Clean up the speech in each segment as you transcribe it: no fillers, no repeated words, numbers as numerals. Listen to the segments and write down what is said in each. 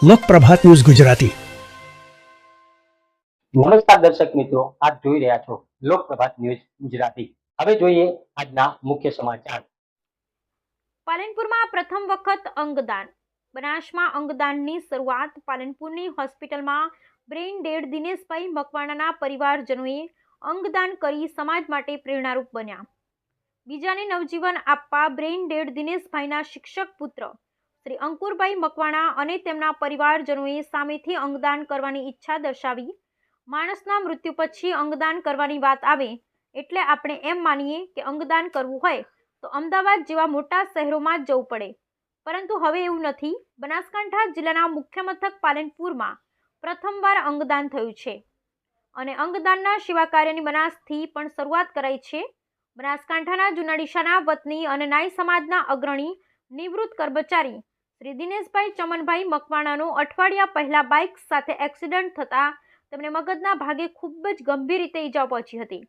લોકપ્રભાત news Gujarati. નમસ્કાર દર્શક મિત્રો, આપ જોઈ રહ્યા છો લોકપ્રભાત ન્યૂઝ ગુજરાતી। હવે જોઈએ આજના મુખ્ય સમાચાર। પાલનપુરમાં પ્રથમ વખત અંગદાન। બનાસમાં અંગદાનની શરૂઆત। પાલનપુરની હોસ્પિટલમાં બ્રેઇન ડેડ દિનેશભાઈ મકવાણાના પરિવારજનોએ અંગદાન કરી સમાજ માટે પ્રેરણારૂપ બન્યા। બીજાને નવજીવન આપવા બ્રેઇન ડેડ દિનેશભાઈના શિક્ષક પુત્ર શ્રી અંકુરભાઈ મકવાણા અને તેમના પરિવારજનોએ સામેથી અંગદાન કરવાની ઈચ્છા દર્શાવી। માણસના મૃત્યુ પછી અંગદાન કરવાની વાત આવે એટલે આપણે એમ માનીએ કે અંગદાન કરવું હોય તો અમદાવાદ જેવા મોટા શહેરોમાં જ જવું પડે, પરંતુ હવે એવું નથી। બનાસકાંઠા જિલ્લાના મુખ્ય મથક પાલનપુરમાં પ્રથમવાર અંગદાન થયું છે અને અંગદાનના સેવા કાર્યની બનાસથી પણ શરૂઆત કરાઈ છે। બનાસકાંઠાના જુનાડીસાના વતની અને નાઈ સમાજના અગ્રણી નિવૃત્ત કર્મચારી શ્રી દિનેશભાઈ ચમનભાઈ મકવાણાનો અઠવાડિયા પહેલા બાઇક સાથે એક્સિડન્ટ થતાં તેમને મગજના ભાગે ખૂબ જ ગંભીર રીતે ઈજા પહોંચી હતી,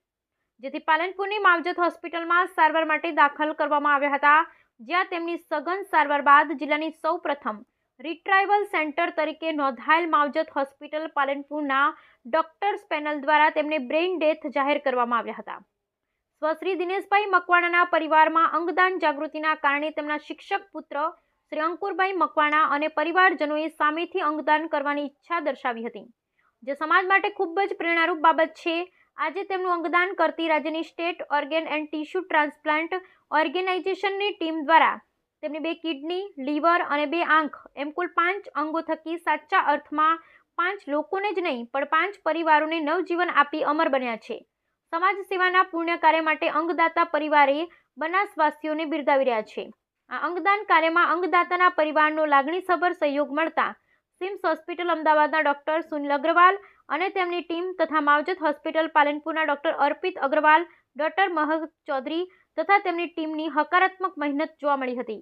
જેથી પાલનપુરની માવજત હોસ્પિટલમાં સારવાર માટે દાખલ કરવામાં આવ્યા હતા, જ્યાં તેમની સઘન સારવાર બાદ જિલ્લાની સૌપ્રથમ રિટ્રાઇવલ સેન્ટર તરીકે નોંધાયેલ માવજત હોસ્પિટલ પાલનપુરના ડોક્ટર્સ પેનલ દ્વારા તેમને બ્રેઇન ડેથ જાહેર કરવામાં આવ્યા હતા। સ્વશ્રી દિનેશભાઈ મકવાણાના પરિવારમાં અંગદાન જાગૃતિના કારણે તેમના શિક્ષક પુત્ર શ્રી અંકુરભાઈ મકવાણા અને પરિવારજનોએ સામેથી અંગદાન કરવાની ઈચ્છા દર્શાવી હતી, જે સમાજ માટે ખૂબ જ પ્રેરણારૂપ બાબત છે। આજે તેમનું અંગદાન કરતી રાજ્યની state organ and tissue transplant ઓર્ગેનાઇઝેશનની ટીમ દ્વારા તેમની 2 કિડની, લીવર અને 2 આંખ એમ કુલ 5 અંગો થકી સાચા અર્થમાં 5 લોકોને જ નહીં પણ 5 પરિવારોને નવજીવન આપી અમર બન્યા છે। સમાજ સેવાના પુણ્ય કાર્ય માટે અંગદાતા પરિવારે બનાસવાસીઓને બિરદાવી રહ્યા છે। આ અંગદાન કાર્યમાં અંગદાતાના પરિવારનો લાગણીસભર સહયોગ મળતા સિમ્સ હોસ્પિટલ અમદાવાદના ડોક્ટર સુનિલ અગ્રવાલ અને તેમની ટીમ તથા માવજત હોસ્પિટલ પાલનપુરના ડોક્ટર અર્પિત અગ્રવાલ, ડોક્ટર મહક ચૌધરી તથા તેમની ટીમની હકારાત્મક મહેનત જોવા મળી હતી।